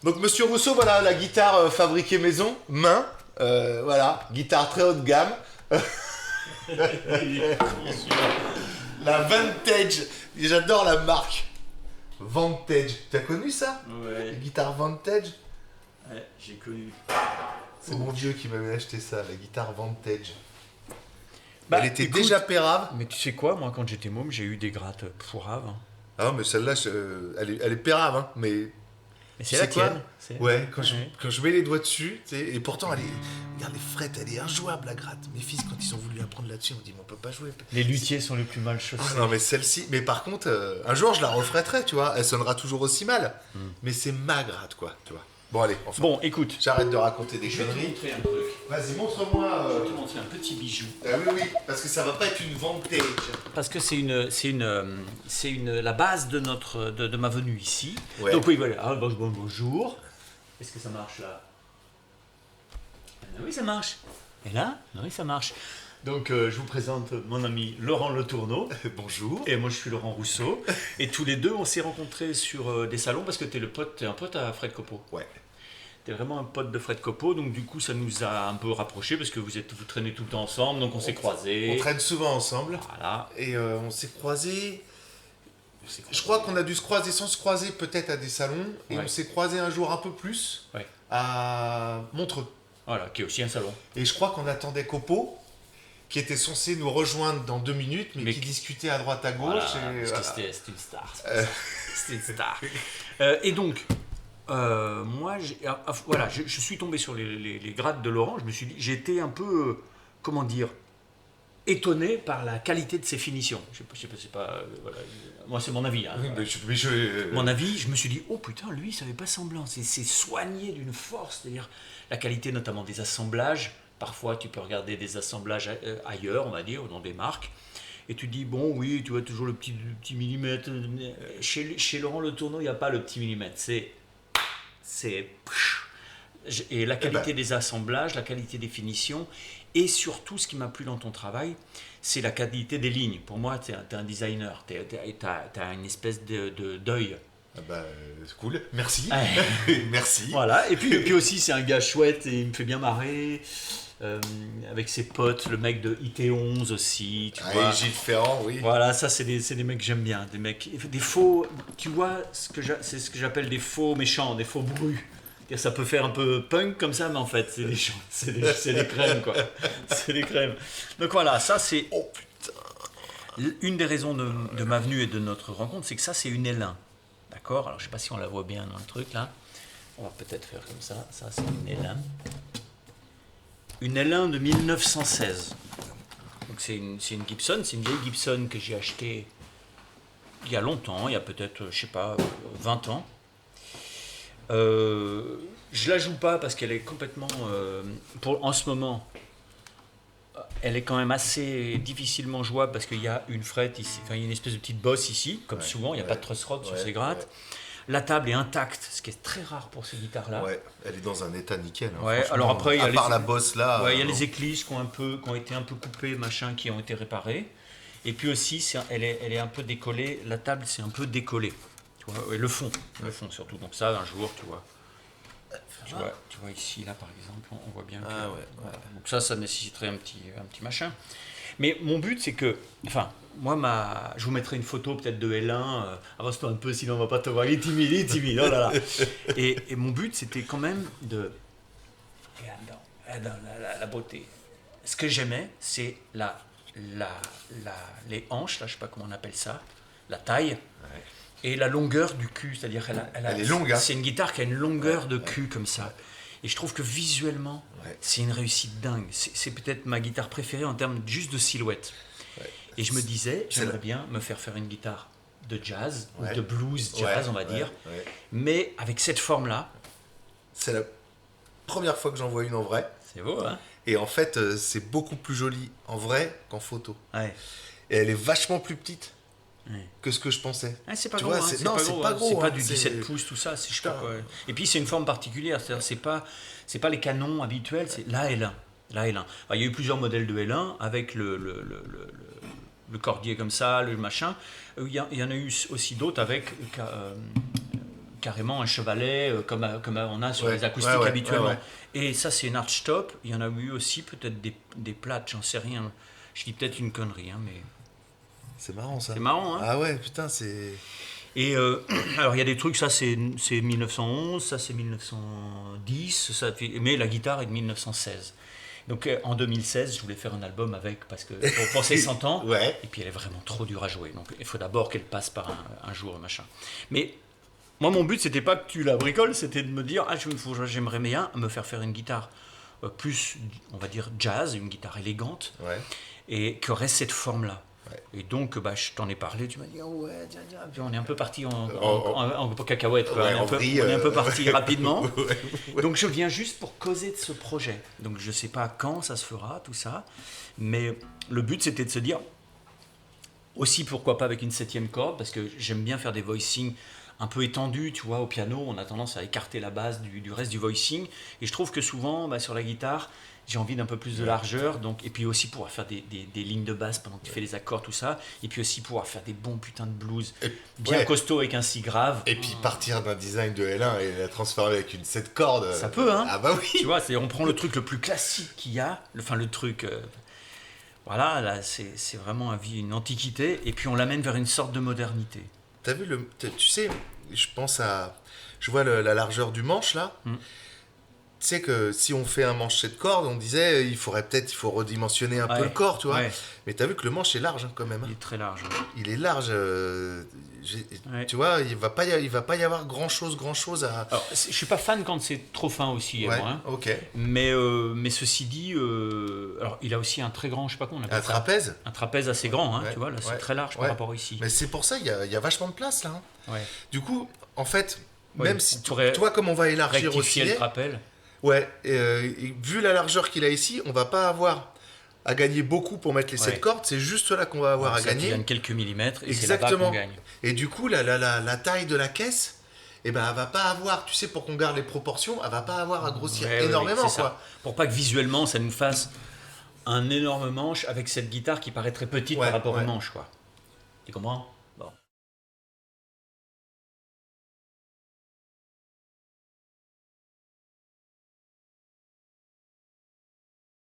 Donc Monsieur Rousseau, voilà la guitare fabriquée maison, main, voilà, guitare très haut de gamme. La Vantage, j'adore la marque. Vantage, t'as connu ça? Ouais. La guitare Vantage? Ouais, j'ai connu. C'est mon vieux qui m'avait acheté ça, la guitare Vantage. Bah, Elle était écoute, déjà pérave. Mais tu sais quoi, moi quand j'étais môme, j'ai eu des grattes pourraves. Hein. Ah mais celle-là, elle est pérave, hein, mais... Et c'est Tu la sais quoi tienne. Ouais, quand je mets les doigts dessus, tu sais, et pourtant, regarde les frettes, elle est injouable la gratte. Mes fils, quand ils ont voulu apprendre là-dessus, on dit, mais on peut pas jouer. Les luthiers sont les plus mal chaussés. Ah non, mais celle-ci, mais par contre, un jour, je la refréterai, tu vois, elle sonnera toujours aussi mal. Mais c'est ma gratte, quoi, tu vois. Bon, allez, enfin. Bon, écoute. J'arrête de raconter des Je vais te conneries. montrer un truc. Vas-y, montre-moi. Je vais te montrer un petit bijou. Ah oui, parce que ça va pas être une Vantage. Parce que c'est la base de de ma venue ici. Ouais. Donc oui, voilà. Ah, bonjour. Est-ce que ça marche là? Ah, oui, ça marche. Et là? Oui, ça marche. Donc je vous présente mon ami Laurent Le Tourneau. Bonjour. Et moi je suis Laurent Rousseau. Et tous les deux on s'est rencontrés sur des salons parce que t'es un pote à Fred Copeau. Ouais. T'es vraiment un pote de Fred Copeau, donc du coup ça nous a un peu rapprochés parce que vous traînez tout le temps ensemble, donc on s'est croisés. On traîne souvent ensemble. Voilà. Et on s'est croisés. Je crois qu'on a dû se croiser sans se croiser peut-être à des salons. Et Ouais. on s'est croisés un jour un peu plus Ouais. à Montreux. Voilà, qui est aussi un salon. Et je crois qu'on attendait Copeau, qui était censé nous rejoindre dans 2 minutes, mais qui discutait à droite à gauche. Voilà, Et, parce que c'était une star. C'était une star. Et donc, moi, voilà, je suis tombé sur les grades de Laurent. Je me suis dit, j'étais un peu, comment dire, étonné par la qualité de ses finitions. Je sais pas, c'est pas, voilà, moi c'est mon avis. Hein. Oui, Mon avis, je me suis dit, oh putain, lui, ça n'avait pas semblant. C'est soigné d'une force, c'est-à-dire la qualité notamment des assemblages. Parfois, tu peux regarder des assemblages ailleurs, on va dire, dans des marques. Et tu dis, bon, oui, tu vois toujours le petit millimètre. Chez Laurent Le Tourneau, il n'y a pas le petit millimètre. Et la qualité des assemblages, la qualité des finitions, et surtout, ce qui m'a plu dans ton travail, c'est la qualité des lignes. Pour moi, tu es un designer, tu as une espèce d'œil. Ah bah, c'est cool, merci. Ouais. Merci. Voilà, et puis aussi, c'est un gars chouette et il me fait bien marrer. Avec ses potes, le mec de IT11 aussi, tu vois. Et Gilles Ferrand, oui. Voilà, ça c'est des mecs que j'aime bien, des faux, tu vois, c'est ce que j'appelle des faux méchants, des faux brus. Ça peut faire un peu punk comme ça, mais en fait c'est des gens, c'est des crèmes quoi, c'est des crèmes. Donc voilà, ça c'est Oh putain. une des raisons de ma venue et de notre rencontre, c'est que ça c'est une L1, d'accord. Alors je sais pas si on la voit bien dans le truc là, on va peut-être faire comme ça c'est une L1. Une L1 de 1916. Donc c'est une Gibson, c'est une vieille Gibson que j'ai achetée il y a longtemps, il y a peut-être, je sais pas, 20 ans. Je la joue pas parce qu'elle est complètement, en ce moment, elle est quand même assez difficilement jouable parce qu'il y a une frette ici, enfin il y a une espèce de petite bosse ici, comme souvent, il n'y a pas de truss rod sur ces grattes. Ouais. La table est intacte, ce qui est très rare pour ces guitares-là. Ouais, elle est dans un état nickel. Hein, ouais, alors après, à part la bosse là. Ouais, il y a les éclisses qui ont été un peu coupées, machin, qui ont été réparées. Et puis aussi, elle est un peu décollée. La table, c'est un peu décollé. Tu vois, ouais, le fond surtout. Donc ça, un jour, tu vois. Tu vois ici, là, par exemple, on voit bien que. Ah ouais. Donc ça nécessiterait un petit machin. Mais mon but, c'est que, enfin, moi, je vous mettrai une photo peut-être de L1. Avance-toi un peu, sinon on va pas te voir. Il est timide. Oh là là. Et mon but, c'était quand même de. Regarde dans la beauté. Ce que j'aimais, c'est les hanches, là, je sais pas comment on appelle ça, la taille. Ouais. Et la longueur du cul, c'est-à-dire elle est longue. Hein. C'est une guitare qui a une longueur de cul comme ça. Ouais. Et je trouve que visuellement, c'est une réussite dingue. C'est peut-être ma guitare préférée en termes juste de silhouette. Ouais. Et je me disais, j'aimerais bien me faire une guitare de jazz, ou de blues jazz, on va dire, mais avec cette forme-là. C'est la première fois que j'en vois une en vrai. C'est beau, hein? Et en fait, c'est beaucoup plus joli en vrai qu'en photo. Ouais. Et elle est vachement plus petite. Que ce que je pensais. Ah, c'est pas gros, hein, c'est pas gros. C'est pas du 17 pouces, tout ça. Je sais pas, ouais. Et puis c'est une forme particulière, c'est pas les canons habituels, c'est la L1. Alors, il y a eu plusieurs modèles de L1 avec le cordier comme ça, le machin. Il y en a eu aussi d'autres avec carrément un chevalet comme on a sur Ouais, les acoustiques ouais, habituellement. ouais. Et ça, c'est une archtop. Il y en a eu aussi peut-être des plates, j'en sais rien. Je dis peut-être une connerie, hein, mais C'est marrant ça. c'est marrant. Hein. Ah ouais, putain, c'est. Et alors, il y a des trucs, ça c'est 1911, ça c'est 1910, mais la guitare est de 1916. Donc en 2016, je voulais faire un album avec, parce que pour ses 100 ans, Ouais. et puis elle est vraiment trop dure à jouer. Donc il faut d'abord qu'elle passe par un jour, machin. Mais moi, mon but, c'était pas que tu la bricoles, c'était de me dire, j'aimerais bien me faire une guitare plus, on va dire, jazz, une guitare élégante, Ouais. et qui aurait cette forme-là. Ouais. Et donc, je t'en ai parlé, tu m'as dit, oh ouais, tiens. Puis on est un peu parti en cacahuète, quoi. Ouais, on, est en un peu, vrille, on est un peu parti rapidement. Ouais. Donc je viens juste pour causer de ce projet. Donc je sais pas quand ça se fera, tout ça. Mais le but, c'était de se dire, aussi pourquoi pas avec une 7e corde, parce que j'aime bien faire des voicings un peu étendus, tu vois, au piano, on a tendance à écarter la base du reste du voicing. Et je trouve que souvent, sur la guitare, j'ai envie d'un peu plus de largeur, donc, et puis aussi pouvoir faire des lignes de basse pendant que tu fais les accords, tout ça, et puis aussi pouvoir faire des bons putains de blues bien ouais. costauds avec un si grave. Et puis partir d'un design de L1 et la transformer avec une 7 cordes. Ça peut, hein. Ah bah oui. Tu vois, on prend le truc le plus classique qu'il y a, le truc... voilà, là, c'est vraiment une antiquité, et puis on l'amène vers une sorte de modernité. T'as vu tu sais, je pense à. Je vois la largeur du manche là. Tu sais que si on fait un manche 7 cordes, on disait il faut redimensionner un peu le corps, tu vois. Ouais. Mais t'as vu que le manche est large quand même. Il est très large. Il est large. Ouais. Tu vois, il va pas y avoir grand chose à. Alors, je suis pas fan quand c'est trop fin aussi, Ouais, moi, hein. ok. Mais ceci dit, alors il a aussi un très grand, je sais pas comment on appelle Un ça. trapèze. Un trapèze assez grand, hein, Ouais, tu vois, là c'est ouais, très large ouais. par rapport ici. Mais c'est pour ça, il y a vachement de place là. Hein. Ouais. Du coup, en fait, Ouais, même on si. Tu pourrait vois, comme on va élargir rectifier aussi. le trapèze. Ouais, et vu la largeur qu'il a ici, on va pas avoir à gagner beaucoup pour mettre les 7 Ouais. cordes, c'est juste là qu'on va avoir à Ça, tu gagner. gagnes quelques millimètres et c'est là-bas Exactement. qu'on gagne. Et du coup, la taille de la caisse, eh ben, elle va pas avoir, tu sais, pour qu'on garde les proportions, elle va pas avoir à grossir Ouais, énormément, c'est ça. quoi. Pour pas que visuellement ça nous fasse un énorme manche avec cette guitare qui paraît très petite Ouais, par rapport ouais. au manche, quoi. Tu comprends?